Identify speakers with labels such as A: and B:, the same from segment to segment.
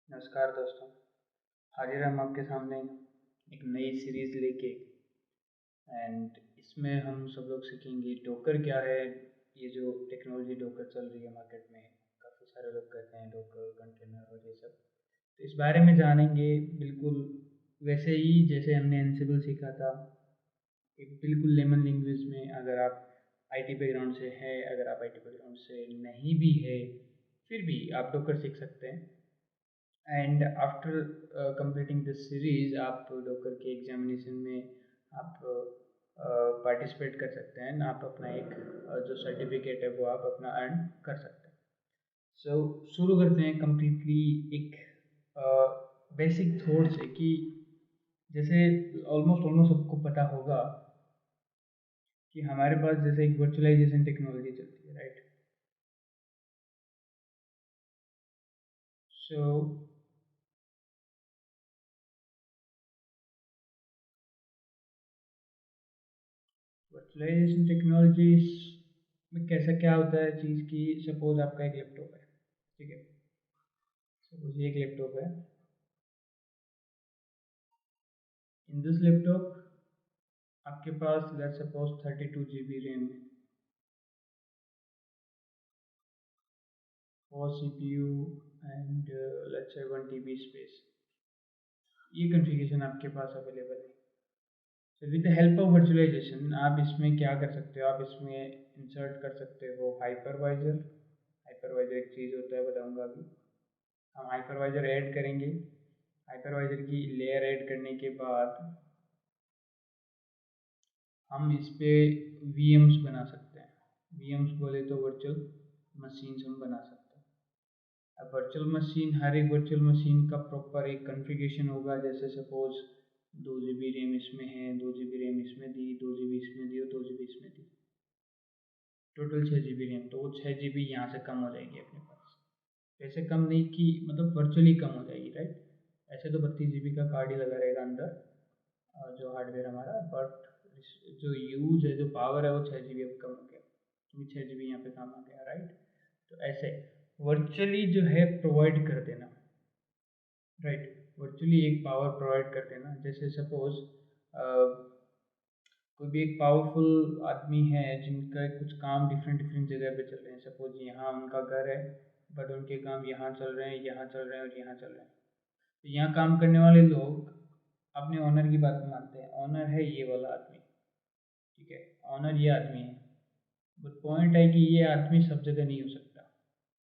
A: नमस्कार दोस्तों। हाजिर हम आपके सामने एक नई सीरीज़ लेके। एंड इसमें हम सब लोग सीखेंगे डोकर क्या है। ये जो टेक्नोलॉजी डोकर चल रही है मार्केट में, काफ़ी सारे लोग कहते हैं डोकर कंटेनर और ये सब। तो इस बारे में जानेंगे, बिल्कुल वैसे ही जैसे हमने एनसिबल सीखा था, एक बिल्कुल लेमन लैंग्वेज में। अगर आप आईटी बैकग्राउंड से हैं, अगर आप आईटी बैकग्राउंड से नहीं भी है, फिर भी आप डोकर सीख सकते हैं। And after completing this series आप डॉकर के एग्जामिनेशन में आप पार्टिसिपेट कर सकते हैं। आप अपना एक जो सर्टिफिकेट है वो आप अपना अर्न कर सकते हैं। सो शुरू करते हैं कम्प्लीटली एक बेसिक थॉट से कि जैसे ऑलमोस्ट ऑलमोस्ट सबको पता होगा कि हमारे पास जैसे एक वर्चुअलाइजेशन टेक्नोलॉजी चलती है, राइट। सो वर्चुअलाइजेशन टेक्नोलॉजीज में कैसा क्या होता है चीज़ की। सपोज आपका एक लैपटॉप है, ठीक है। सपोज ये एक लैपटॉप है। इन दिस लैपटॉप आपके पास लेट्स सपोज 32 GB रैम है, 4 CPU and let's say 1 TB space. ये कॉन्फ़िगरेशन आपके पास अवेलेबल है। So with the help of virtualization आप इसमें क्या कर सकते हो, आप इसमें इंसर्ट कर सकते हो हाइपरवाइजर। हाइपरवाइजर एक चीज़ होता है, बताऊंगा अभी। हम हाइपरवाइजर ऐड करेंगे। हाइपरवाइजर की लेयर ऐड करने के बाद हम इस पे वीएम्स बना सकते हैं। वीएम्स बोले तो वर्चुअल मशीन्स हम बना सकते हैं। अब वर्चुअल मशीन, हर एक वर्चुअल मशीन का प्रॉपर एक कॉन्फ़िगरेशन होगा। जैसे सपोज 2 GB रैम इसमें है, 2 GB रैम इसमें दी, 2 GB इसमें दी और 2 GB इसमें दी, टोटल 6 GB रैम। तो वो 6 GB यहाँ से कम हो जाएगी अपने पास। ऐसे कम नहीं कि मतलब वर्चुअली कम हो जाएगी, राइट। ऐसे तो 32 GB का कार्ड ही लगा रहेगा अंदर, जो हार्डवेयर हमारा। बट जो यूज है, जो पावर है, वो 6 GB अब कम हो गया, क्योंकि 6 GB यहाँ पे काम आ गया, राइट। तो ऐसे वर्चुअली जो है प्रोवाइड कर देना, राइट। वर्चुअली एक पावर प्रोवाइड कर देना। जैसे सपोज कोई भी एक पावरफुल आदमी है जिनका कुछ काम डिफरेंट डिफरेंट जगह पे चल रहे हैं। सपोज यहाँ उनका घर है, बट उनके काम यहाँ चल रहे हैं, यहाँ चल रहे हैं और यहाँ चल रहे हैं। तो यहाँ काम करने वाले लोग अपने ऑनर की बात मानते हैं। ऑनर है ये वाला आदमी, ठीक है। ऑनर ये आदमी है। बट पॉइंट है कि ये आदमी सब जगह नहीं हो सकता,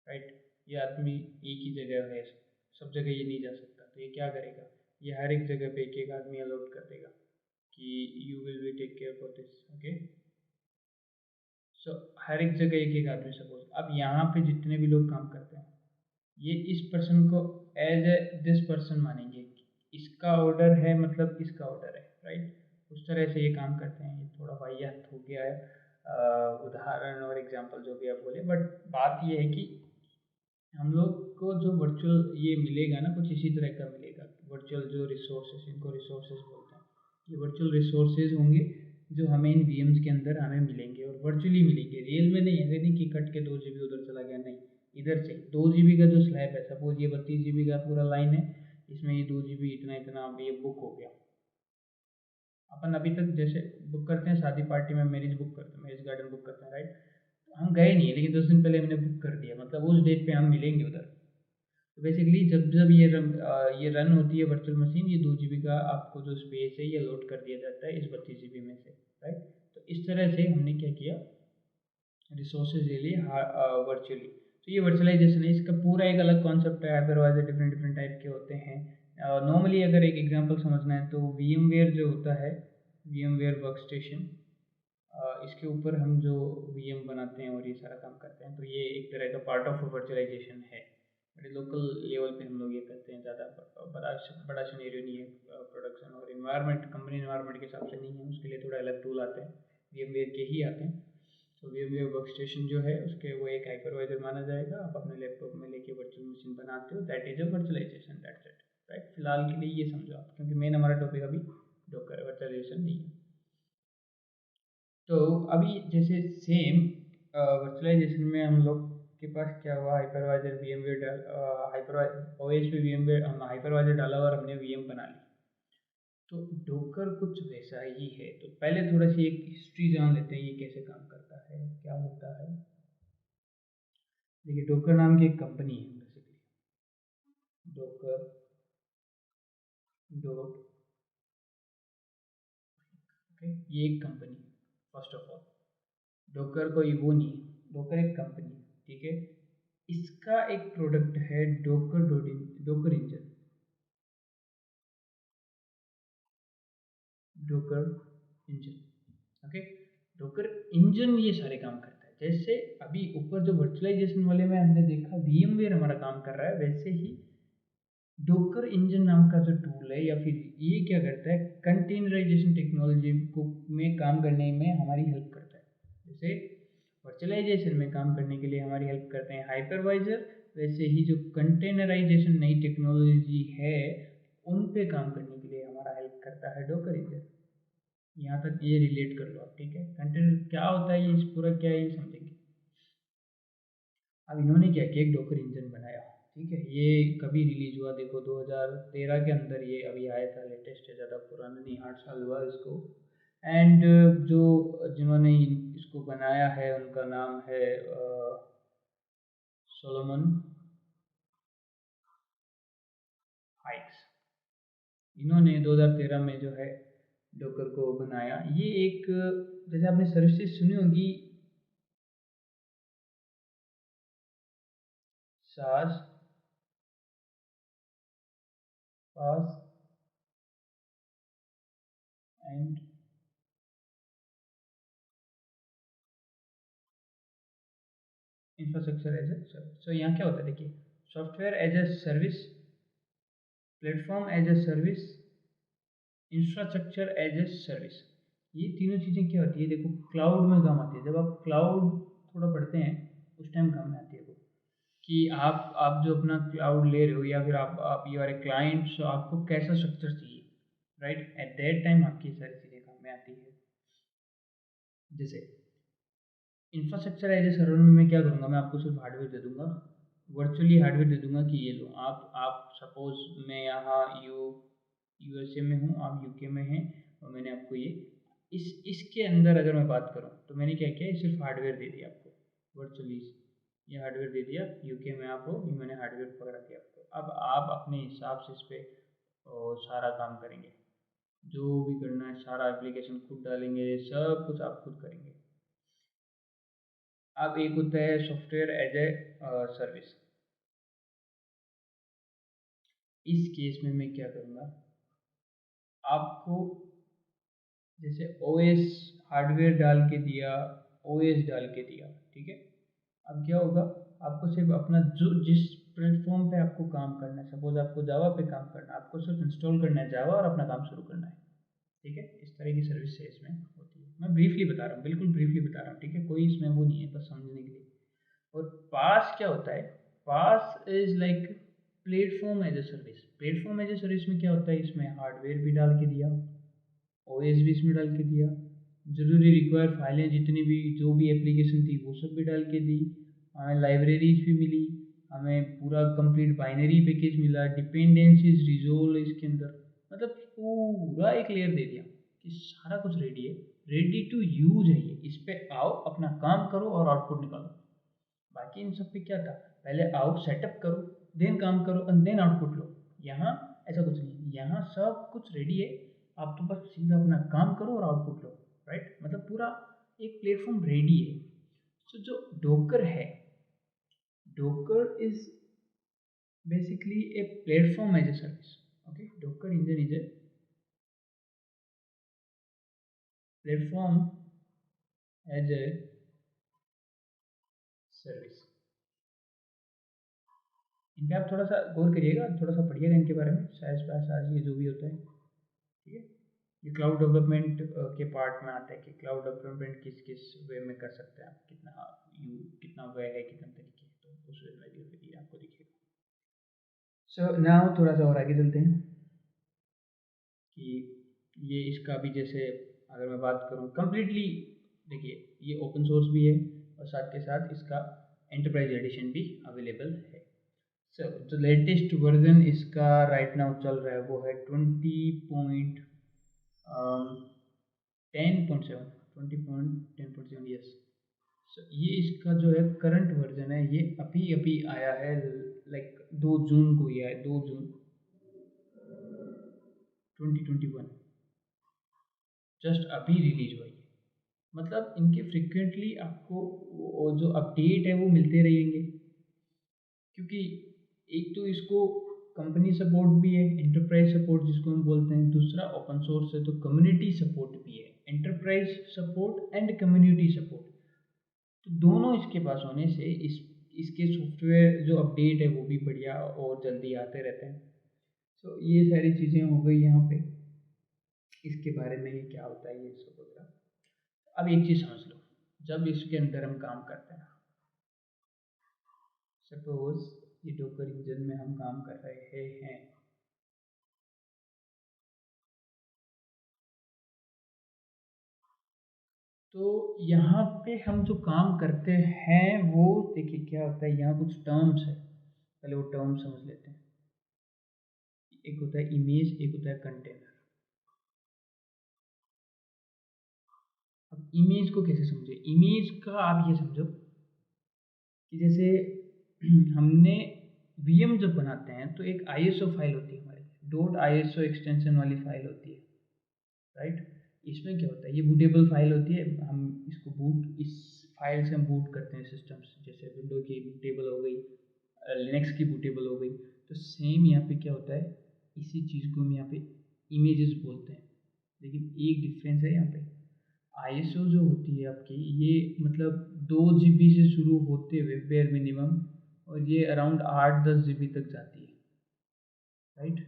A: राइट। ये आदमी एक ही जगह है, सब जगह ये नहीं जा सकता। तो ये क्या करेगा, ये हर एक जगह पे एक एक आदमी अलॉट कर देगा कि you will be take care for this, okay. So हर एक जगह एक एक आदमी। सपोज अब यहाँ पे जितने भी लोग काम करते हैं, ये इस पर्सन को एज ए दिस पर्सन मानेंगे। इसका ऑर्डर है मतलब इसका ऑर्डर है, राइट। उस तरह से ये काम करते हैं। ये थोड़ा वाहियात हो गया है, उदाहरण और एग्जांपल जो भी आप बोले। बट बात ये है कि हम लोग को जो वर्चुअल ये मिलेगा ना, कुछ इसी तरह का मिलेगा। वर्चुअल जो रिसोर्सेज, इनको रिसोर्सेज बोलते हैं। ये वर्चुअल रिसोर्सेज होंगे जो हमें इन वीएम्स के अंदर हमें मिलेंगे, और वर्चुअली मिलेंगे, रियल में नहीं। ऐसे नहीं कि कट के 2 GB उधर चला गया, नहीं। इधर से 2 GB का जो स्लैब है, सपोज ये 32 GB का पूरा लाइन है, इसमें ये 2 GB इतना इतना ये बुक हो गया। अपन अभी तक जैसे बुक करते हैं शादी पार्टी में, मैरिज बुक करते हैं, मैरिज गार्डन बुक करते हैं, राइट। हम गए नहीं है, लेकिन 10 दिन पहले हमने बुक कर दिया, मतलब उस डेट पे हम मिलेंगे उधर। तो बेसिकली जब जब ये रन होती है वर्चुअल मशीन, ये 2 GB का आपको जो स्पेस है ये लोड कर दिया जाता है इस 32 GB में से, राइट। तो इस तरह से हमने क्या किया, रिसोर्सेज ले लिए वर्चुअली। तो ये वर्चुअलाइजेशन है, इसका पूरा एक अलग कॉन्सेप्ट है। हाइपरवाइजर डिफरेंट डिफरेंट टाइप के होते हैं। नॉर्मली अगर एक एग्जांपल समझना है तो VMware जो होता है, VMware वर्क स्टेशन, इसके ऊपर हम जो VM बनाते हैं और ये सारा काम करते हैं, तो ये एक तरह का पार्ट ऑफ वर्चुअलाइजेशन है। बड़े लोकल लेवल पे हम लोग ये करते हैं, ज़्यादा बड़ा बड़ा सिनेरियो नहीं है। प्रोडक्शन और इन्वायरमेंट, कंपनी इन्वायरमेंट के हिसाब से नहीं है, उसके लिए थोड़ा अलग टूल आते हैं, VMware के ही आते हैं। तो VMware वर्क स्टेशन जो है उसके वो एक हाइपरवाइजर माना जाएगा। आप अपने लैपटॉप में लेके वर्चुअल मशीन बनाते हो, that is a virtualization, that's it, right. फिलहाल के लिए ये समझो आप, क्योंकि मेन हमारा टॉपिक अभी डॉकर वर्चुअलाइजेशन नहीं है। तो अभी जैसे सेम वर्चुअलाइजेशन में हम लोग के पास क्या हुआ, हाइपरवाइजर VMware डाल, हाइपर ओएस पे VMware हम हाइपरवाइजर डाला और हमने VM बना ली। तो डोकर कुछ वैसा ही है। तो पहले थोड़ा सी एक हिस्ट्री जान लेते हैं, ये कैसे काम करता है, क्या होता है। देखिए, डोकर नाम की एक कंपनी है बेसिकली, डोकर डॉट, ओके, ये एक कंपनी है फर्स्ट ऑफ ऑल। डोकर कोई वो नहीं है, डोकर एक कंपनी है, ठीक है। इसका एक प्रोडक्ट है docker docker engine, docker engine, okay. Docker engine ये सारे काम करता है। जैसे अभी ऊपर जो वर्चुअलाइजेशन वाले में हमने देखा VMware हमारा काम कर रहा है, वैसे ही डोकर इंजन नाम का जो टूल है या फिर ये क्या करता है, कंटेनराइजेशन टेक्नोलॉजी को में काम करने में हमारी हेल्प करता है। जैसे वर्चुअलाइजेशन में काम करने के लिए हमारी हेल्प करते हैं हाइपरवाइजर, वैसे ही जो कंटेनराइजेशन नई टेक्नोलॉजी है उन पे काम करने के लिए हमारा हेल्प करता है डोकर इंजन। यहाँ तक ये रिलेट कर लो आप, ठीक है। कंटेनर क्या होता है, ये इस पूरा क्या है ये समझेंगे। अब इन्होंने क्या किया, एक डोकर इंजन बनाया, ठीक है। ये कभी रिलीज हुआ, देखो 2013 के अंदर ये अभी आया था, लेटेस्ट है, ज़्यादा पुराना नहीं, 8 साल हुआ इसको। एंड जो जिन्होंने इसको बनाया है उनका नाम है सोलोमन हाइक्स। इन्होंने 2013 में जो है डोकर को बनाया। ये एक, जैसे आपने सर्विसेज सुनी होगी, SaaS PaaS and infrastructure as a service. So यहाँ क्या होता है, देखिए, software as a service, platform as a service, infrastructure as a service. ये तीनों चीज़ें क्या होती है, देखो क्लाउड में काम आती है। जब आप क्लाउड थोड़ा पढ़ते हैं उस टाइम काम में आती है वो, कि आप जो अपना क्लाउड ले रहे हो या फिर आप यू आर ए क्लाइंट, सो आपको कैसा स्ट्रक्चर चाहिए, राइट, एट दैट टाइम आपकी ये सारी चीज़ें काम में आती है। जैसे इंफ्रास्ट्रक्चर एज ए सर्वर में मैं क्या करूँगा, मैं आपको सिर्फ हार्डवेयर दे दूँगा, वर्चुअली हार्डवेयर दे दूँगा कि ये लो, आप सपोज़ मैं यहाँ यूएसए में हूँ, आप यूके में हैं, और मैंने आपको ये इसके अंदर अगर मैं बात करूँ तो मैंने क्या किया, सिर्फ हार्डवेयर दे दिया आपको वर्चुअली, ये हार्डवेयर दे दिया, यूके में आप हो, ये मैंने हार्डवेयर पकड़ा दिया आपको। अब आप अपने हिसाब से इस पर सारा काम करेंगे, जो भी करना है सारा एप्लीकेशन खुद डालेंगे, सब कुछ आप खुद करेंगे। अब एक होता है सॉफ्टवेयर एज ए सर्विस। इस केस में मैं क्या करूँगा, आपको जैसे ओएस हार्डवेयर डाल के दिया, ओएस डाल के दिया, ठीक है। अब क्या होगा, आपको सिर्फ अपना जो जिस प्लेटफॉर्म पे आपको काम करना है, सपोज आपको जावा पे काम करना है, आपको सिर्फ इंस्टॉल करना है जावा और अपना काम शुरू करना है, ठीक है। इस तरह की सर्विस है इसमें होती है। मैं ब्रीफली बता रहा हूँ, बिल्कुल ब्रीफली बता रहा हूँ, ठीक है, कोई इसमें वो नहीं है, बस समझने के लिए। और पास क्या होता है, PaaS is like platform as a service. Platform as a service में क्या होता है, इसमें हार्डवेयर भी डाल के दिया, ओएस भी इसमें डाल के दिया, ज़रूरी रिक्वायर फाइलें जितनी भी जो भी एप्लीकेशन थी वो सब भी डाल के दी, हमें लाइब्रेरीज भी मिली, हमें पूरा कंप्लीट बाइनरी पैकेज मिला, डिपेंडेंसीज रिजोल्व इसके अंदर, मतलब पूरा एक लेयर दे दिया कि सारा कुछ रेडी है, रेडी टू यूज है। ये इस पे आओ, अपना काम करो और आउटपुट निकालो। बाकी इन सब पे क्या था, पहले आओ सेटअप करो, देन काम करो एंड देन आउटपुट लो। यहाँ ऐसा कुछ नहीं है, यहाँ सब कुछ रेडी है, आप तो बस सीधा अपना काम करो और आउटपुट लो, राइट। मतलब पूरा एक प्लेटफॉर्म रेडी है। सो जो डोकर है, Docker is basically a platform as a service, okay. Docker engine is a platform as a service. इन पे आप थोड़ा सा गौर करिएगा, थोड़ा सा पढ़िएगा इनके बारे में, शायद शायद ये जो भी होता है, ठीक है। ये क्लाउड डेवलपमेंट के पार्ट में आता है कि क्लाउड डेवलपमेंट किस किस वे में कर सकते हैं आप, कितना वे है, कितने तरीके हैं, तो उस वे में ये आपको दिखेगा। सो नाउ थोड़ा सा और आगे चलते हैं कि ये इसका भी, जैसे अगर मैं बात करूँ कम्प्लीटली, देखिए ये ओपन सोर्स भी है और साथ के साथ इसका एंटरप्राइज एडिशन भी अवेलेबल है। सो जो लेटेस्ट वर्जन इसका राइट नाउ चल रहा है वो है 20.10.7 यस। सो ये इसका जो है करंट वर्जन है, ये अभी अभी आया है, लाइक 2 जून को ही आया, 2 जून 2021, जस्ट अभी रिलीज हुआ है। मतलब इनके फ्रिक्वेंटली आपको वो जो अपडेट है वो मिलते रहेंगे, क्योंकि एक तो इसको कंपनी सपोर्ट भी है, एंटरप्राइज सपोर्ट जिसको हम बोलते हैं, दूसरा ओपन सोर्स है तो कम्युनिटी सपोर्ट भी है, enterprise support and community support. तो दोनों इसके पास होने से इसके सॉफ्टवेयर जो अपडेट है वो भी बढ़िया और जल्दी आते रहते हैं। तो ये सारी चीज़ें हो गई यहाँ पे इसके बारे में, ये क्या होता है ये सब वगैरह। अब एक चीज़ समझ लो, जब इसके अंदर हम काम करते हैं, सपोज ये डॉकर इंजन में हम काम कर रहे हैं, तो यहाँ पे हम जो काम करते हैं वो देखिए क्या होता है, यहाँ कुछ टर्म्स है, पहले वो टर्म समझ लेते हैं। एक होता है इमेज, एक होता है कंटेनर। अब इमेज को कैसे समझे, इमेज का आप ये समझो कि जैसे हमने वीएम जब बनाते हैं तो एक आईएसओ फाइल होती है हमारी, डॉट आईएसओ एक्सटेंशन वाली फाइल होती है, राइट। इसमें क्या होता है, ये बूटेबल फाइल होती है, हम इसको बूट, इस फाइल से हम बूट करते हैं सिस्टम्स, जैसे विंडो की बूटेबल हो गई, लिनक्स की बूटेबल हो गई। तो सेम यहाँ पे क्या होता है, इसी चीज़ को हम यहाँ पे इमेजेस बोलते हैं, लेकिन एक डिफरेंस है यहाँ पे। आईएसओ जो होती है आपकी, ये मतलब 2 GB से शुरू होते हुए बेयर मिनिमम, और ये अराउंड 8-10 GB तक जाती है, राइट।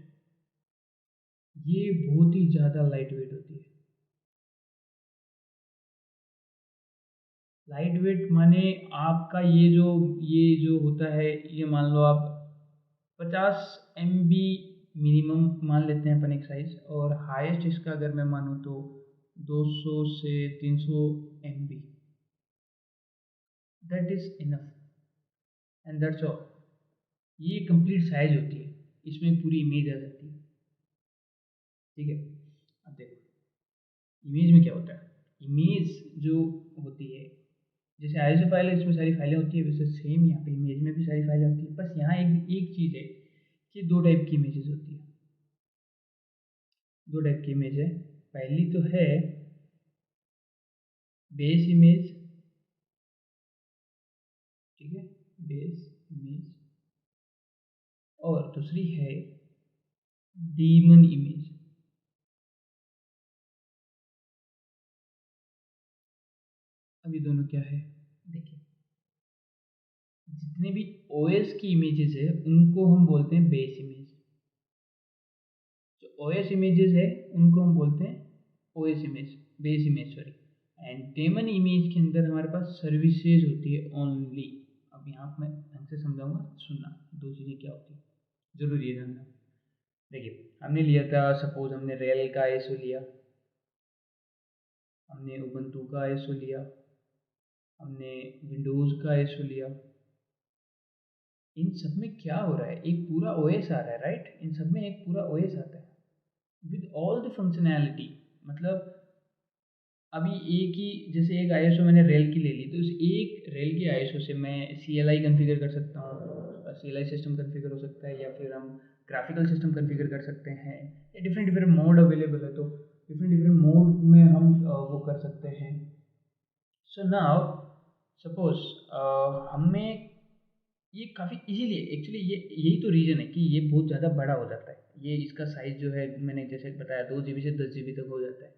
A: ये बहुत ही ज़्यादा लाइट वेट होती है। लाइट वेट माने आपका ये जो होता है, ये मान लो आप 50 MB मिनिमम मान लेते हैं अपन एक साइज, और हाईएस्ट इसका अगर मैं मानूँ तो 200 से 300 MB, that is enough and that's all. ये कंप्लीट साइज होती है, इसमें पूरी इमेज आ जाती है, ठीक है। अब देखो इमेज में क्या होता है, इमेज जो होती है, जैसे आईएसओ फाइल है इसमें सारी फाइलें होती है, वैसे सेम यहाँ पे इमेज में भी सारी फाइलें होती है। बस यहाँ एक एक चीज़ है कि 2 टाइप की इमेजेस होती है, 2 टाइप की इमेज है। पहली तो है बेस इमेज, ठीक है, बेस इमेज, और दूसरी है डीमन इमेज। अब ये दोनों क्या है, देखिए जितने भी ओएस की इमेजेस है उनको हम बोलते हैं बेस इमेज, जो ओएस इमेजेस है उनको हम बोलते हैं OS image, base image sorry. And daemon image के अंदर हमारे पास सर्विसेज होती है ओनली। अब यहाँ मैं ढंग से समझाऊंगा, सुनना, 2 चीज़ें क्या होती है जरूरी है जानना। देखिए हमने लिया था, सपोज हमने रेल का आईएसओ लिया, हमने उबंटू का आईएसओ लिया, हमने विंडोज़ का आईएसओ लिया। इन सब में क्या हो रहा है, एक पूरा ओएस आ रहा है, राइट। इन सब में एक पूरा ओएस आता है विद ऑल द फंक्शनैलिटी। मतलब अभी एक ही, जैसे एक आईएसओ मैंने रेल की ले ली, तो उस एक रेल के आईएसओ से मैं सीएलआई कॉन्फ़िगर कर सकता हूँ, सीएलआई सिस्टम कॉन्फ़िगर हो सकता है, या फिर हम ग्राफिकल सिस्टम कॉन्फ़िगर कर सकते हैं, या डिफरेंट डिफरेंट मोड अवेलेबल है, तो डिफरेंट डिफरेंट मोड में हम वो कर सकते हैं। सो नाउ सपोज हमें ये काफ़ी इजीली, एक्चुअली ये यही तो रीज़न है कि ये बहुत ज़्यादा बड़ा हो जाता है, ये इसका साइज़ जो है मैंने जैसे बताया 2 GB से 10 GB तक हो जाता है,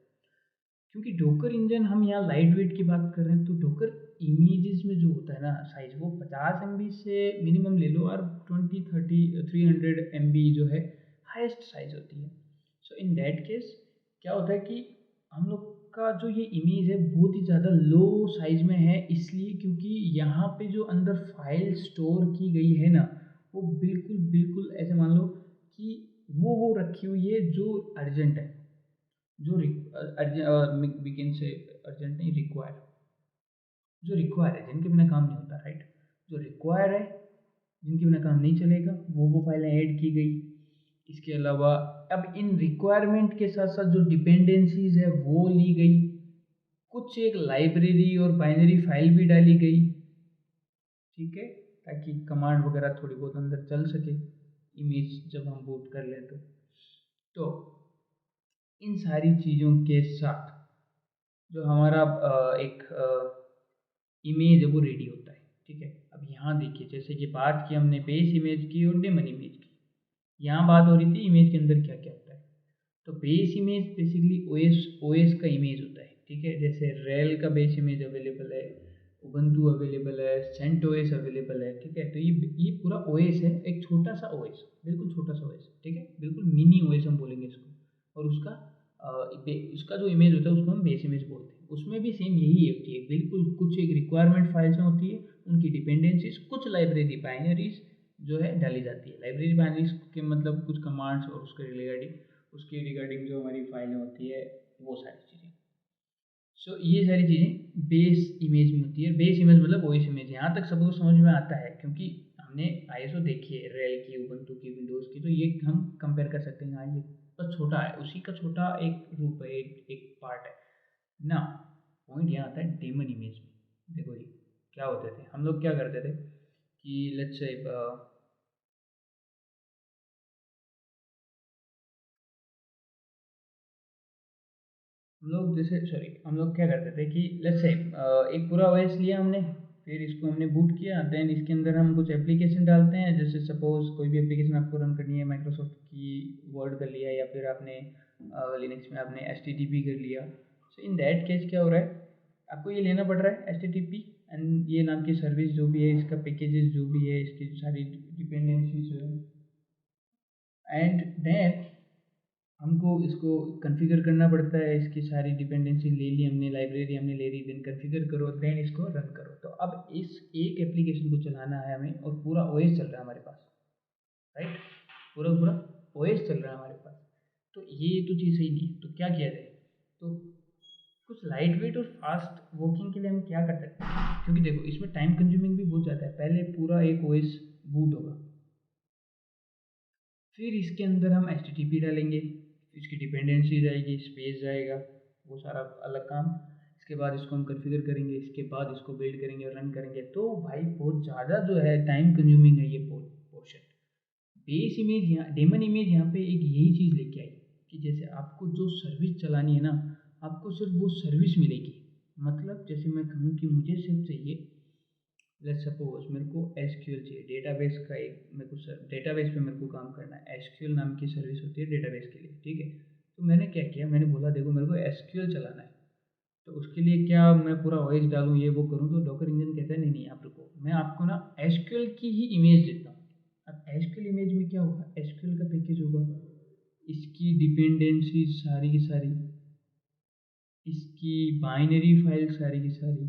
A: क्योंकि डोकर इंजन हम यहाँ लाइट वेट की बात कर रहे हैं। तो डोकर इमेजेस में जो होता है ना साइज, वो 50 MB से मिनिमम ले लो, और 20, 30, 300 MB जो है हाईएस्ट साइज होती है। सो इन दैट केस क्या होता है कि हम लोग का जो ये इमेज है बहुत ही ज़्यादा लो साइज में है, इसलिए क्योंकि यहाँ पे जो अंदर फाइल स्टोर की गई है ना, वो बिल्कुल बिल्कुल ऐसे मान लो कि वो रखी हुई है जो अर्जेंट है, जो वी कैन से अर्जेंट नहीं, रिक्वायर, जो रिक्वायर है, जिनके बिना काम नहीं होता, राइट। जो रिक्वायर है, जिनके बिना काम नहीं चलेगा, वो फाइलें ऐड की गई। इसके अलावा अब इन रिक्वायरमेंट के साथ साथ जो डिपेंडेंसीज है वो ली गई, कुछ एक लाइब्रेरी और बाइनरी फाइल भी डाली गई, ठीक है, ताकि कमांड वगैरह थोड़ी बहुत अंदर चल सके इमेज जब हम बूट कर लें तो इन सारी चीज़ों के साथ जो हमारा एक इमेज है वो रेडी होता है, ठीक है। अब यहाँ देखिए, जैसे कि बात की हमने बेस इमेज की और डेमन इमेज की, यहाँ बात हो रही थी इमेज के अंदर क्या क्या होता है। तो बेस इमेज बेसिकली ओएस का इमेज होता है, ठीक है। जैसे रेल का बेस इमेज अवेलेबल है, उबंटू अवेलेबल है, सेंटोस अवेलेबल है, ठीक है। तो ये पूरा ओएस है, एक छोटा सा ओएस, बिल्कुल छोटा सा ओएस, ठीक है, बिल्कुल मिनी ओएस हम बोलेंगे इसको। और उसका जो इमेज होता है उसको हम बेस इमेज बोलते हैं। उसमें भी सेम यही होती है, बिल्कुल कुछ एक रिक्वायरमेंट फाइल्स में होती है, उनकी डिपेंडेंसीज, कुछ लाइब्रेरी बाइनरीज जो है डाली जाती है। लाइब्रेरी बाइनरीज के मतलब कुछ कमांड्स और उसके रिगार्डिंग जो हमारी फाइलें होती है वो सारी चीज़ें। सो ये सारी चीज़ें बेस इमेज में होती है। बेस इमेज मतलब ओएस इमेज। यहाँ तक सबको समझ में आता है क्योंकि हमने आईएसओ देखी है, रेल की, उबंटू की, विंडोज़ की, तो ये हम कंपेयर कर सकते हैं। हाँ, ये बस छोटा है, उसी का छोटा एक रूप है, एक पार्ट है ना। पॉइंट यहाँ आता है डेमन इमेज में। देखो जी, क्या होते थे हम लोग, क्या करते थे कि लेट्स से हम लोग क्या करते थे कि लेट्स से एक पूरा ओएस लिया हमने, फिर इसको हमने बूट किया, देन इसके अंदर हम कुछ एप्लीकेशन डालते हैं। जैसे सपोज कोई भी एप्लीकेशन आपको रन करनी है, माइक्रोसॉफ्ट की वर्ड कर लिया, या फिर आपने लिनक्स में आपने एच कर लिया। सो इन दैट केस क्या हो रहा है, आपको ये लेना पड़ रहा है एच एंड ये नाम की सर्विस जो भी है, इसका पैकेजेस जो भी है, इसकी सारी डिपेंडेंसीज जो है, एंड देन हमको इसको कॉन्फ़िगर करना पड़ता है। इसकी सारी डिपेंडेंसी ले ली हमने, लाइब्रेरी हमने ले ली, देन कॉन्फ़िगर करो, देन इसको रन करो। तो अब इस एक एप्लीकेशन को चलाना है हमें, और पूरा ओएस चल रहा है हमारे पास, राइट, पूरा पूरा ओएस चल रहा है हमारे पास। तो ये तो चीज़ सही नहीं है। तो क्या किया जाए, तो कुछ लाइट वेट और फास्ट वर्किंग के लिए हम क्या कर सकते हैं, क्योंकि देखो इसमें टाइम कंज्यूमिंग भी बहुत ज़्यादा है। पहले पूरा एक ओएस बूट होगा, फिर इसके अंदर हम एच डालेंगे, इसकी डिपेंडेंसी जाएगी, स्पेस जाएगा, वो सारा अलग काम। इसके बाद इसको हम कॉन्फ़िगर करेंगे, इसके बाद इसको बिल्ड करेंगे और रन करेंगे। तो भाई बहुत ज़्यादा जो है टाइम कंज्यूमिंग है ये पोर्शन। बेस इमेज यहाँ, डेमन इमेज यहाँ पे एक यही चीज़ लेके आई कि जैसे आपको जो सर्विस चलानी है ना, आपको सिर्फ वो सर्विस मिलेगी। मतलब जैसे मैं कहूँ कि मुझे सिर्फ चाहिए, लेट्स सपोज मेरे को एसक्यूएल चाहिए, डेटाबेस का एक, मेरे को डेटाबेस पे मेरे को काम करना है। एसक्यूएल नाम की सर्विस होती है डेटाबेस के लिए, ठीक है। तो मैंने क्या किया, मैंने बोला देखो मेरे को एसक्यूएल चलाना है, तो उसके लिए क्या मैं पूरा वॉइस डालूँ, ये वो करूँ। तो डॉकर इंजन कहता है नहीं नहीं, आप रुको, मैं आपको ना एसक्यूएल की ही इमेज देता हूँ। अब एसक्यूएल इमेज में क्या होगा, एसक्यूएल का पैकेज होगा, इसकी डिपेंडेंसी सारी की सारी, इसकी बाइनरी फाइल सारी की सारी,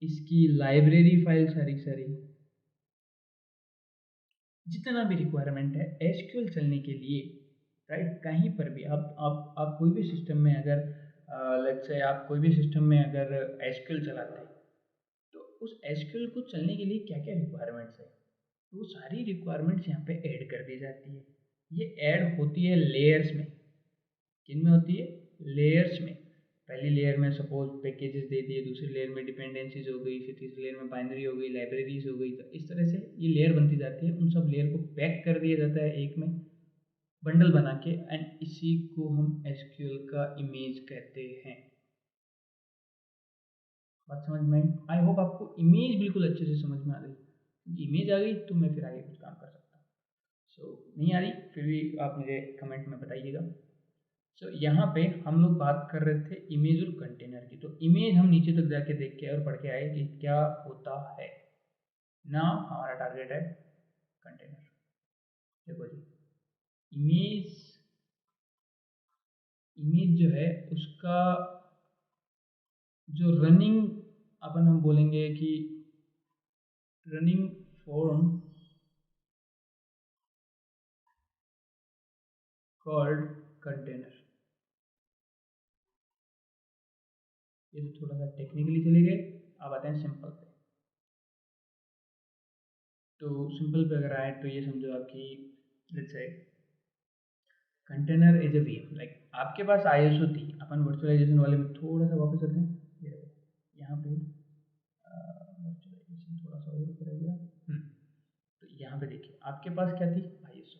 A: इसकी लाइब्रेरी फाइल सारी की सारी, जितना भी रिक्वायरमेंट है एसक्यूएल चलने के लिए, राइट। कहीं पर भी आप कोई भी सिस्टम में अगर लेट्स से आप कोई भी सिस्टम में अगर एसक्यूएल चलाते हैं, तो उस एसक्यूएल को चलने के लिए क्या क्या रिक्वायरमेंट्स है, तो वो सारी रिक्वायरमेंट्स यहाँ पे ऐड कर दी जाती है। ये ऐड होती है लेयर्स में। किन में होती है, लेयर्स में। पहली लेयर में सपोज पैकेजेस दे दिए, दूसरी लेयर में डिपेंडेंसीज हो गई, फिर तीसरी लेयर में बाइनरी हो गई, लाइब्रेरीज हो गई। तो इस तरह से ये लेयर बनती जाती है। उन सब लेयर को पैक कर दिया जाता है एक में, बंडल बना के, एंड इसी को हम एसक्यूएल का इमेज कहते हैं। बात समझ में आई? आई होप आपको इमेज बिल्कुल अच्छे से समझ में आ गई। इमेज आ गई तो मैं फिर आगे कुछ काम कर सकता हूँ। नहीं आ रही फिर भी आप मुझे कमेंट में बताइएगा। यहाँ पे हम लोग बात कर रहे थे इमेज और कंटेनर की। तो इमेज हम नीचे तक जाके देख के और पढ़ के आए कि क्या होता है। नाउ हमारा टारगेट है कंटेनर। देखो जी, इमेज इमेज जो है उसका जो रनिंग, अपन हम बोलेंगे कि रनिंग फॉर्म कॉल्ड कंटेनर। ये तो थोड़ा सा टेक्निकली चले गए, अब आते हैं सिंपल पे। तो सिंपल पे अगर आए तो ये समझो आपकी, let's say container is a Vim, like आपके पास आईएसओ थी। अपन वर्चुअलाइजेशन वाले में थोड़ा सा वापस चलते हैं, ये देखो यहाँ पे वर्चुअलाइजेशन थोड़ा सा और ऊपर हो गया। तो यहाँ पे देखिए आपके पास क्या थी, आईएसओ।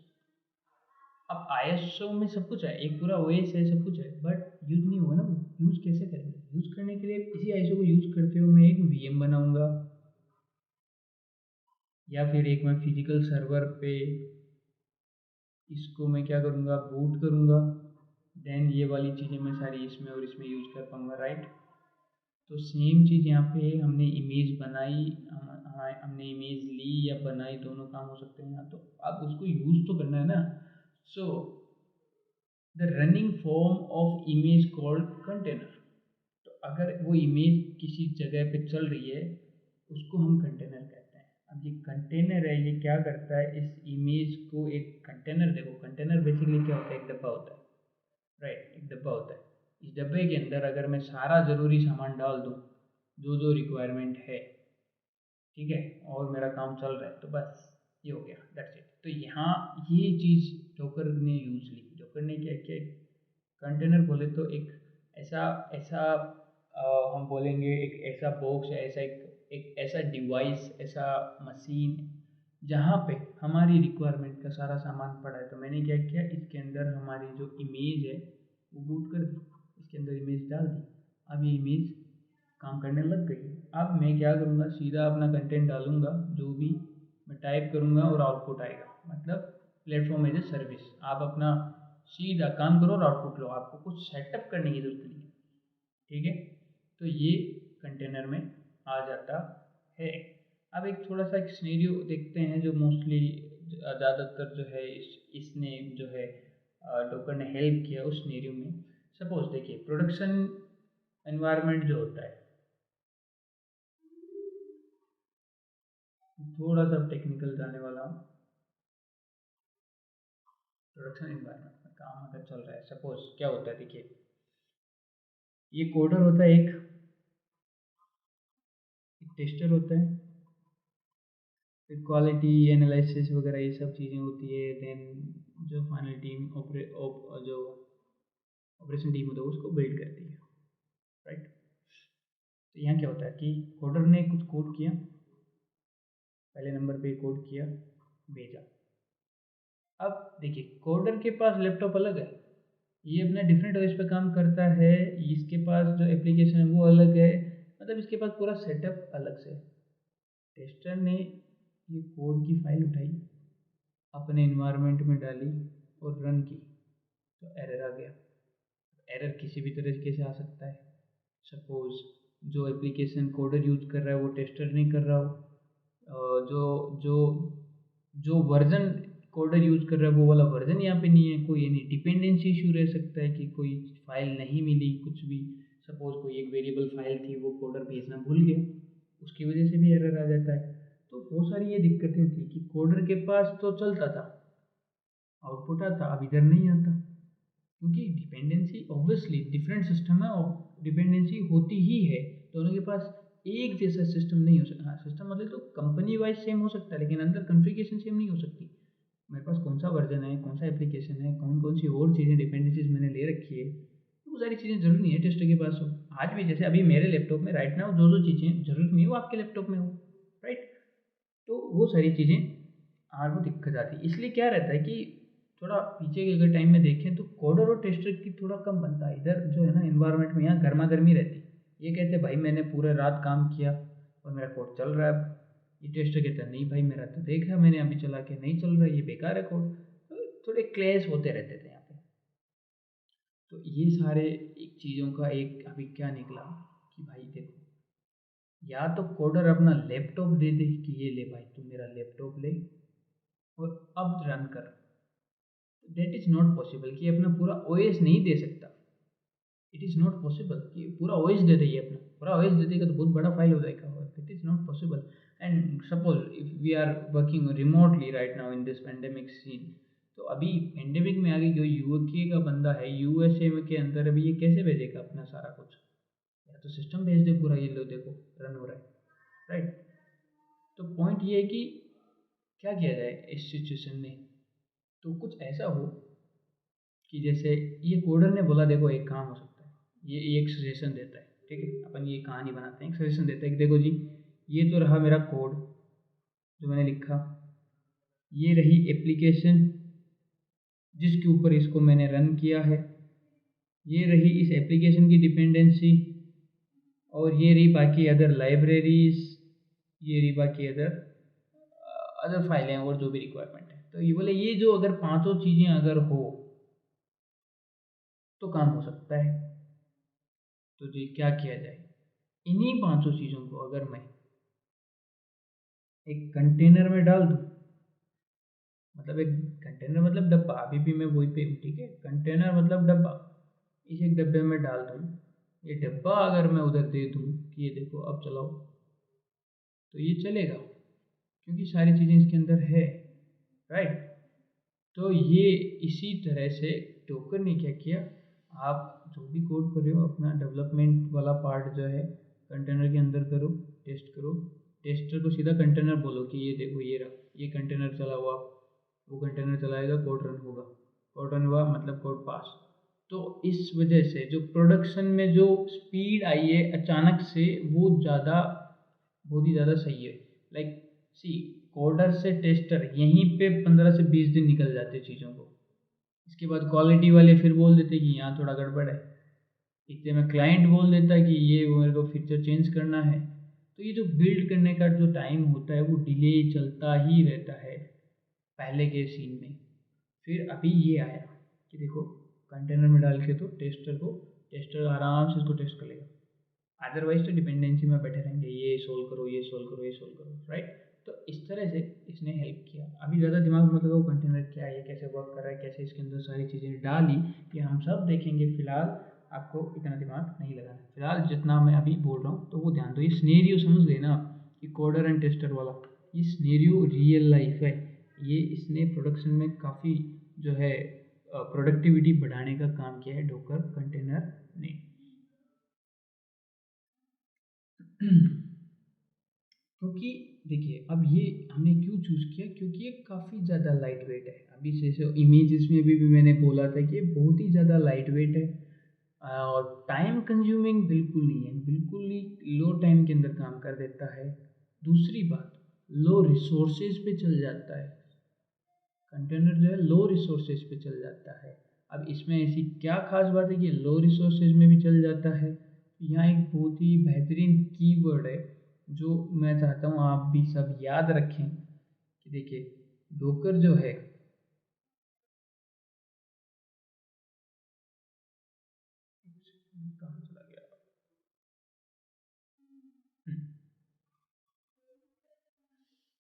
A: अब आईएसओ में सब कुछ है, एक पूरा ओएस है, सब कुछ है, बट यूज नहीं हुआ ना वो। यूज कैसे करेंगे? यूज करने के लिए इसी आईएसओ को यूज करते हुए मैं एक वीएम बनाऊंगा, या फिर एक मैं फिजिकल सर्वर पे इसको मैं क्या करूँगा, बूट करूँगा। देन ये वाली चीज़ें मैं सारी इसमें और इसमें यूज कर पाऊँगा, राइट। तो सेम चीज़ यहाँ पे हमने इमेज बनाई, हमने इमेज ली या बनाई, दोनों काम हो सकते हैं यहाँ। तो अब उसको यूज तो करना है ना। So the running form of image called container. तो अगर वो इमेज किसी जगह पे चल रही है, उसको हम कंटेनर कहते हैं। अब ये कंटेनर है, ये क्या करता है, इस इमेज को एक कंटेनर, देखो कंटेनर बेसिकली क्या होता है, एक डब्बा होता है, राइट। एक डब्बा होता है, इस डब्बे के अंदर अगर मैं सारा ज़रूरी सामान डाल दूँ, जो जो रिक्वायरमेंट है, ठीक है, और मेरा काम चल रहा है, तो बस ये हो गया, दैट्स इट। तो यहाँ ये चीज़ डॉकर ने यूज ली। डॉकर ने क्या किया, कंटेनर बोले तो एक ऐसा ऐसा हम बोलेंगे एक ऐसा बॉक्स है, ऐसा एक ऐसा डिवाइस, ऐसा मशीन, जहाँ पे हमारी रिक्वायरमेंट का सारा सामान पड़ा है। तो मैंने क्या किया, इसके अंदर हमारी जो इमेज है वो बूट कर दी, इसके अंदर इमेज डाल दी। अब ये इमेज काम करने लग गई। अब मैं क्या करूँगा, सीधा अपना कंटेंट डालूँगा, जो भी मैं टाइप करूँगा और आउटपुट आएगा। मतलब प्लेटफॉर्म एज ए सर्विस, आप अपना सीधा काम करो और आउटपुट लो, आपको कुछ सेटअप करने की ज़रूरत नहीं है, ठीक है। तो ये कंटेनर में आ जाता है। अब एक थोड़ा सा एक सिनेरियो देखते हैं, जो मोस्टली ज़्यादातर जो है इसने जो है डॉकर ने हेल्प किया उस सिनेरियो में। सपोज देखिए प्रोडक्शन एनवायरनमेंट जो होता है, थोड़ा सा टेक्निकल जाने वाला हूँ। प्रोडक्शन एनवायरनमेंट में काम अगर चल रहा है, सपोज क्या होता है, देखिए ये कोडर होता है, एक टेस्टर होता है, फिर क्वालिटी एनालिसिस वगैरह ये सब चीज़ें होती है। देन जो फाइनल टीम जो ऑपरेशन टीम होता है उसको बिल्ड करती है, राइट। तो यहाँ क्या होता है कि कोडर ने कुछ कोड किया, पहले नंबर पे कोड किया, भेजा। अब देखिए कोडर के पास लैपटॉप अलग है, ये अपना डिफरेंट ओएस पे काम करता है, इसके पास जो एप्लीकेशन है वो अलग है, मतलब इसके पास पूरा सेटअप अलग से है। टेस्टर ने ये कोड की फाइल उठाई, अपने इन्वायरमेंट में डाली और रन की, तो एरर आ गया। एरर किसी भी तरीके से आ सकता है। सपोज जो एप्लीकेशन कोडर यूज कर रहा है वो टेस्टर नहीं कर रहा हो, जो जो जो वर्जन कोडर यूज कर रहा है वो वाला वर्जन यहाँ पे नहीं है, कोई यानी डिपेंडेंसी इशू रह सकता है कि कोई फाइल नहीं मिली, कुछ भी। सपोज कोई एक वेरिएबल फाइल थी, वो कोडर भेजना भूल गया, उसकी वजह से भी एरर आ जाता है। तो बहुत सारी ये दिक्कतें थी कि कोडर के पास तो चलता था, आउटपुट आता, अब इधर नहीं आता, क्योंकि डिपेंडेंसी ऑब्वियसली डिफरेंट सिस्टम है और डिपेंडेंसी होती ही है। दोनों के पास एक जैसा सिस्टम नहीं हो सकता। हाँ, सिस्टम मतलब तो कंपनी वाइज सेम हो सकता है, लेकिन अंदर कॉन्फ़िगरेशन सेम नहीं हो सकती। मेरे पास कौन सा वर्जन है, कौन सा एप्लीकेशन है, कौन कौन सी और चीज़ें डिपेंडेंसीज मैंने ले रखी है, वो सारी चीज़ें जरूरी नहीं है टेस्टर के पास हो। आज भी जैसे अभी मेरे लैपटॉप में राइट नाउ जो जो चीज़ें जरूरत नहीं है वो आपके लैपटॉप में हो, राइट। तो वो सारी चीज़ें हमारे को दिक्कत आती है। इसलिए क्या रहता है कि थोड़ा पीछे के अगर टाइम में देखें तो कोडर और टेस्टर की थोड़ा कम बनता है इधर, जो है ना इन्वायरमेंट में यहाँ गर्मा गर्मी रहती। ये कहते भाई मैंने पूरे रात काम किया और मेरा कोड चल रहा है अब। ये टेस्टर कहता है नहीं भाई मेरा तो देखा मैंने अभी चला के नहीं चल रहा है, ये बेकार है कोड। तो थोड़े क्लैश होते रहते थे यहाँ पे। तो ये सारे एक चीज़ों का एक अभी क्या निकला कि भाई देखो, या तो कोडर अपना लैपटॉप दे दे कि ये ले भाई तू मेरा लैपटॉप ले और अब रन कर। दैट इज़ नॉट पॉसिबल कि अपना पूरा ओएस नहीं दे सकता। इट इज़ नॉट पॉसिबल कि पूरा ओएस दे दे, अपना पूरा ओएस दे देगा तो बहुत बड़ा फाइल हो जाएगा, और that is not possible. And suppose if we are working remotely right now in this pandemic scene, तो अभी पेंडेमिक में आगे जो यूके का बंदा है यूएसए के अंदर, अभी ये कैसे भेजेगा अपना सारा कुछ? या तो सिस्टम भेज दे पूरा, ये लो देखो रन हो रहा है, राइट। तो पॉइंट ये है कि क्या किया जाए इस सिचुएशन में? तो कुछ ऐसा हो कि जैसे ये कोडर ने बोला देखो एक काम हो सकता है, ये एक सजेशन देता है, ठीक है, अपन ये कहानी बनाते हैं, एक सजेशन देता है कि देखो जी, ये तो रहा मेरा कोड जो मैंने लिखा, ये रही एप्लीकेशन जिसके ऊपर इसको मैंने रन किया है, ये रही इस एप्लीकेशन की डिपेंडेंसी, और ये रही बाकी अदर लाइब्रेरीज, ये रही बाकी अदर अदर फाइलें और जो भी रिक्वायरमेंट है। तो ये बोले ये जो अगर पांचों चीज़ें अगर हो तो काम हो सकता है। तो जी क्या किया जाए? इन्हीं पांचों चीज़ों को अगर मैं एक कंटेनर में डाल दूँ, मतलब एक कंटेनर मतलब डब्बा, अभी भी मैं वही पे हूँ, ठीक है, कंटेनर मतलब डब्बा, इस एक डब्बे में डाल दूँ, ये डब्बा अगर मैं उधर दे दूँ कि ये देखो अब चलाओ, तो ये चलेगा क्योंकि सारी चीज़ें इसके अंदर है, राइट। तो ये इसी तरह से डोकर ने क्या किया, आप जो भी कोड कर रहे हो अपना डेवलपमेंट वाला पार्ट जो है कंटेनर के अंदर करो, टेस्ट करो, टेस्टर को सीधा कंटेनर बोलो कि ये देखो ये रहा, ये कंटेनर चला हुआ, वो कंटेनर चलाएगा, कोड रन होगा, कोड रन हुआ मतलब कोड पास। तो इस वजह से जो प्रोडक्शन में जो स्पीड आई है अचानक से, वो ज़्यादा, बहुत ही ज़्यादा सही है। लाइक सी, कोडर से टेस्टर यहीं पे 15 से 20 दिन निकल जाते चीज़ों को। इसके बाद क्वालिटी वाले फिर बोल देते कि यहाँ थोड़ा गड़बड़ है, इतने में क्लाइंट बोल देता कि ये वो मेरे को फीचर चेंज करना है। तो ये जो बिल्ड करने का जो टाइम होता है वो डिले चलता ही रहता है पहले के सीन में। फिर अभी ये आया कि देखो कंटेनर में डाल के तो टेस्टर आराम से इसको टेस्ट कर लेगा, अदरवाइज तो डिपेंडेंसी में बैठे रहेंगे, ये सोल्व करो, ये सोल्व करो, ये सोल्व करो, राइट। तो इस तरह से इसने हेल्प किया। अभी ज़्यादा दिमाग में लगाओ कंटेनर क्या है, कैसे वर्क कर रहा है, कैसे इसके अंदर सारी चीज़ें डाली, ये हम सब देखेंगे। फिलहाल आपको इतना दिमाग नहीं लगाना, फिलहाल जितना मैं अभी बोल रहा हूँ तो वो ध्यान दो। ये स्नेरियो समझ लेना आप कि कोडर एंड टेस्टर वाला, ये स्नेरियो रियल लाइफ है। ये इसने प्रोडक्शन में काफ़ी जो है प्रोडक्टिविटी बढ़ाने का काम किया है डोकर कंटेनर ने। क्योंकि देखिए अब ये हमने क्यों चूज़ किया, क्योंकि ये काफ़ी ज़्यादा लाइट वेट है। अभी जैसे इमेजेस में भी मैंने बोला था कि ये बहुत ही ज़्यादा लाइट वेट है, और टाइम कंज्यूमिंग बिल्कुल नहीं है, बिल्कुल ही लो टाइम के अंदर काम कर देता है। दूसरी बात, लो रिसोर्सेज पे चल जाता है कंटेनर, जो है लो रिसोर्सेज पे चल जाता है। अब इसमें ऐसी क्या खास बात है कि लो रिसोर्सेज में भी चल जाता है? यहाँ एक बहुत ही बेहतरीन कीवर्ड है जो मैं चाहता हूँ आप भी सब याद रखें कि देखिए डोकर जो है, कहाँ चला गया,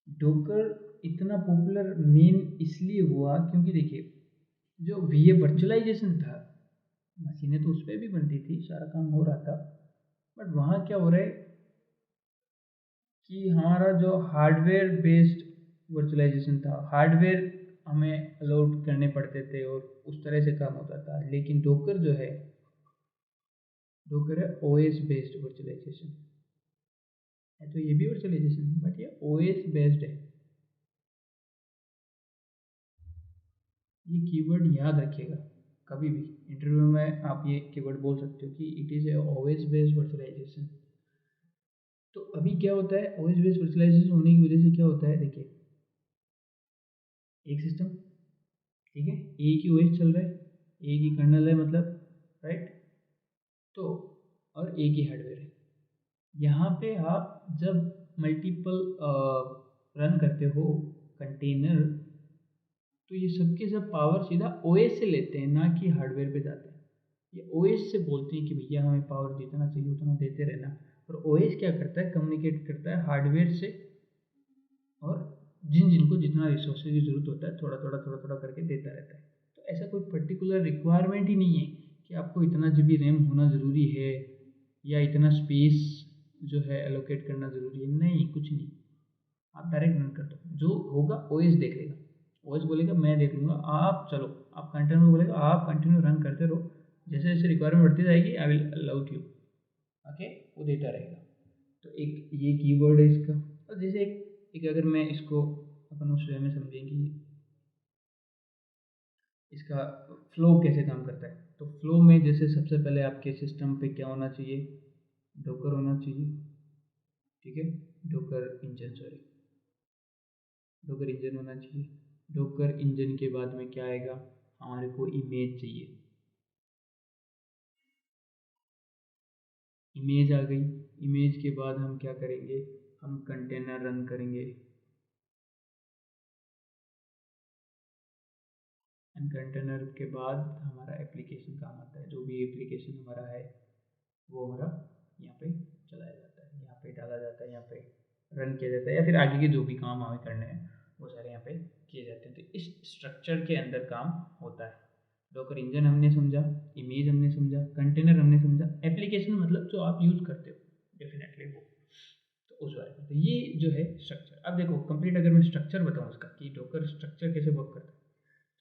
A: डोकर इतना पॉपुलर मेन इसलिए हुआ क्योंकि देखिए जो वी वर्चुअलाइजेशन था, मशीनें तो उस पर भी बनती थी, सारा काम हो रहा था, बट वहाँ क्या हो रहा है कि हमारा जो हार्डवेयर बेस्ड वर्चुअलाइजेशन था, हार्डवेयर हमें अलाउड करने पड़ते थे और उस तरह से काम होता था। लेकिन डोकर जो है, डोकर है ओएस बेस्ड वर्चुअलाइजेशन है, तो ये भी वर्चुअलाइजेशन है बट ये ओएस बेस्ड है। ये कीवर्ड याद रखिएगा, कभी भी इंटरव्यू में आप ये कीवर्ड बोल सकते हो कि it is a OS based virtualization. तो अभी क्या होता है, ओएस बेस्ड वर्चुअलाइजेशन होने की वजह से क्या होता है, देखिए एक सिस्टम, ठीक है, एक ही ओएस चल रहा है, एक ही कर्नल है मतलब, राइट। तो और एक ही हार्डवेयर है। यहाँ पे आप जब मल्टीपल रन करते हो कंटेनर, तो ये सब के सब पावर सीधा ओएस से लेते हैं, ना कि हार्डवेयर पे जाते हैं। ये ओएस से बोलते हैं कि भैया हमें पावर जितना चाहिए उतना देते रहना, और ओएस क्या करता है, कम्युनिकेट करता है हार्डवेयर से, और जिन जिनको जितना रिसोर्सेज की ज़रूरत होता है थोड़ा थोड़ा थोड़ा थोड़ा करके देता रहता है। तो ऐसा कोई पर्टिकुलर रिक्वायरमेंट ही नहीं है कि आपको इतना जीबी रैम होना ज़रूरी है या इतना स्पेस जो है एलोकेट करना ज़रूरी है, नहीं, कुछ नहीं। आप डायरेक्ट रन कर दो, जो होगा ओएस देख लेगा, ओएस बोलेगा मैं देख लूँगा, आप चलो, आप कंटिन्यू बोलेगा, आप कंटिन्यू रन करते रहो, जैसे जैसे रिक्वायरमेंट बढ़ती जाएगी आई विल अलाउट यू, ओके, वो देता रहेगा। तो एक ये कीवर्ड है इसका। और जैसे एक अगर मैं इसको अपन उस वे में समझेंगे इसका फ्लो कैसे काम करता है। तो फ्लो में जैसे सबसे पहले आपके सिस्टम पे क्या होना चाहिए, डोकर होना चाहिए, ठीक है, docker engine, sorry, docker engine होना चाहिए। डोकर इंजन के बाद में क्या आएगा, हमारे को इमेज चाहिए, इमेज आ गई। इमेज के बाद हम क्या करेंगे, हम कंटेनर रन करेंगे, एंड कंटेनर के बाद हमारा एप्लीकेशन काम आता है। जो भी एप्लीकेशन हमारा है वो हमारा यहाँ पे चलाया जाता है, यहाँ पे डाला जाता है, यहाँ पे रन किया जाता है, या फिर आगे के जो भी काम हमें करने हैं वो सारे यहाँ पे किए जाते हैं। तो इस स्ट्रक्चर के अंदर काम होता है। डॉकर इंजन हमने समझा, इमेज हमने समझा, कंटेनर हमने समझा, एप्लीकेशन मतलब जो आप यूज़ करते हो डेफिनेटली वो, तो उस बारे में। तो ये जो है स्ट्रक्चर। अब देखो कंप्लीट अगर मैं स्ट्रक्चर बताऊँ इसका कि डॉकर स्ट्रक्चर कैसे वर्क करता है,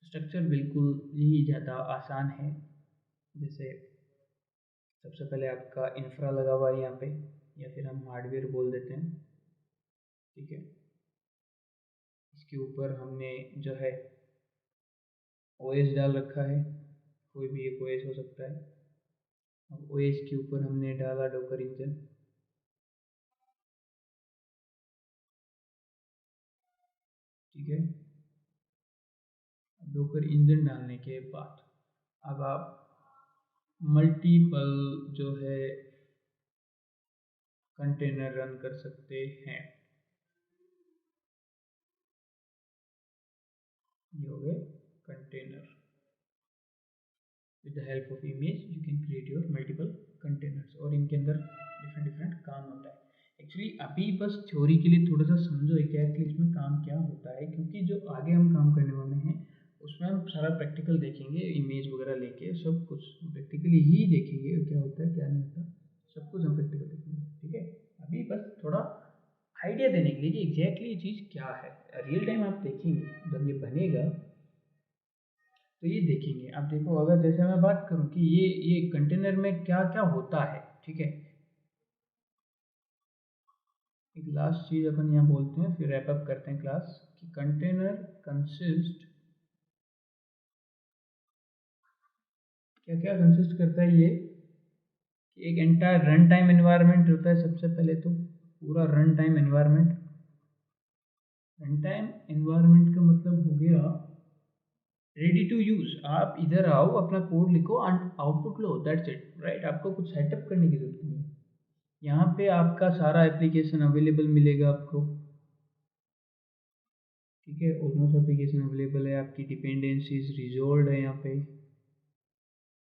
A: तो स्ट्रक्चर बिल्कुल ही ज़्यादा आसान है। जैसे सबसे पहले आपका इंफ्रा लगा हुआ है यहाँ पे, या फिर हम हार्डवेयर बोल देते हैं, ठीक है। इसके ऊपर हमने जो है ओएस डाल रखा है, कोई भी एक ओएस हो सकता है। अब ओएस के ऊपर हमने डाला डॉकर इंजन, ठीक है। डॉकर इंजन डालने के बाद अब आप मल्टीपल जो है कंटेनर रन कर सकते हैं। ये हो गए container. With the help of image you can create your multiple containers, और इनके अंदर डिफरेंट डिफरेंट काम होता है। एक्चुअली अभी बस थ्योरी के लिए थोड़ा सा समझो एग्जैक्टली इसमें काम क्या होता है, क्योंकि जो आगे हम काम करने वाले हैं उसमें हम सारा प्रैक्टिकल देखेंगे, इमेज वगैरह लेके सब कुछ प्रैक्टिकली ही देखेंगे, क्या होता है क्या नहीं होता, सब कुछ हम प्रैक्टिकल देखेंगे, ठीक है। अभी बस थोड़ा आइडिया देने के लिए कि एग्जैक्टली ये चीज़ क्या है, रियल टाइम आप देखेंगे जब ये बनेगा तो ये देखेंगे। आप देखो अगर जैसे मैं बात करूं कि ये कंटेनर में क्या क्या होता है, ठीक है। एक लास्ट चीज अपन यहाँ बोलते हैं फिर रैप अप करते हैं क्लास, कि कंटेनर कंसिस्ट, क्या क्या कंसिस्ट करता है ये, कि एक एंटायर रन टाइम एनवायरनमेंट होता है सबसे पहले, तो पूरा run time environment. Run time environment का मतलब हो गया रेडी टू यूज। आप इधर आओ, अपना कोड लिखो and output low, that's it, right. आपको कुछ सेटअप करने की जरूरत नहीं है। यहाँ पे आपका सारा एप्लीकेशन अवेलेबल मिलेगा आपको, ठीक है। ऑलमोस्ट एप्लीकेशन अवेलेबल है, आपकी डिपेंडेंसीज रिजॉल्व है यहाँ पे।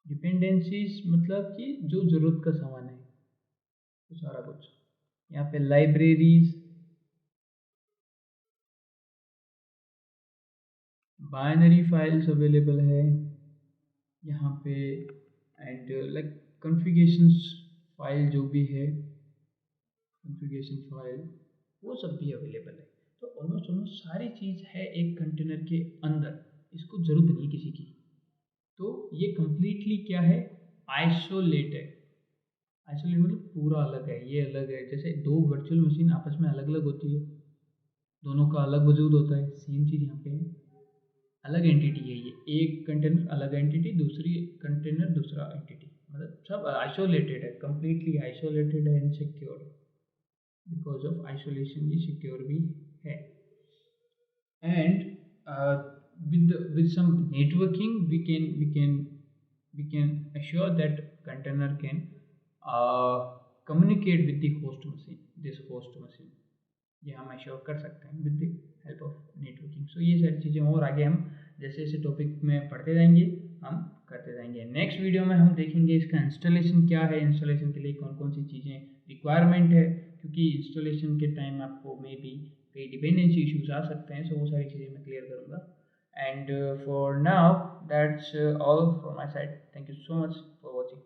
A: डिपेंडेंसीज मतलब कि जो ज़रूरत का सामान है तो सारा कुछ यहाँ पे, लाइब्रेरीज, बाइनरी फाइल्स अवेलेबल है यहाँ पे, एंड लाइक कॉन्फ़िगरेशंस फाइल जो भी है, कॉन्फ़िगरेशन फाइल वो सब भी अवेलेबल है। तो ऑलमोस्ट ऑलमोस्ट सारी चीज़ है एक कंटेनर के अंदर, इसको ज़रूरत नहीं किसी की। तो ये कंप्लीटली क्या है, आइसोलेटेड। आइसोलेटेड मतलब पूरा अलग है, ये अलग है। जैसे दो वर्चुअल मशीन आपस में अलग अलग होती है, दोनों का अलग वजूद होता है, सेम चीज़ यहाँ पे है, अलग एंटिटी है ये। एक कंटेनर अलग एंटिटी, दूसरी कंटेनर दूसरा एंटिटी, मतलब सब आइसोलेटेड है, कंप्लीटली आइसोलेटेड है and secure. Because of isolation ये सिक्योर भी है। And with some networking we can assure that container can communicate with the host machine, this host machine, ये हम एश्योर कर सकते हैं with the help of networking. So ये सारी चीज़ें और आगे हम जैसे जैसे टॉपिक में पढ़ते जाएंगे हम करते जाएंगे। नेक्स्ट वीडियो में हम देखेंगे इसका इंस्टॉलेशन क्या है, इंस्टॉलेशन के लिए कौन कौन सी चीज़ें रिक्वायरमेंट है, क्योंकि इंस्टॉलेशन के टाइम आपको मे बी कई डिपेंडेंसी इश्यूज आ सकते हैं। सो वो सारी चीज़ें मैं क्लियर करूँगा। And for now that's all from my side. Thank you so much for watching.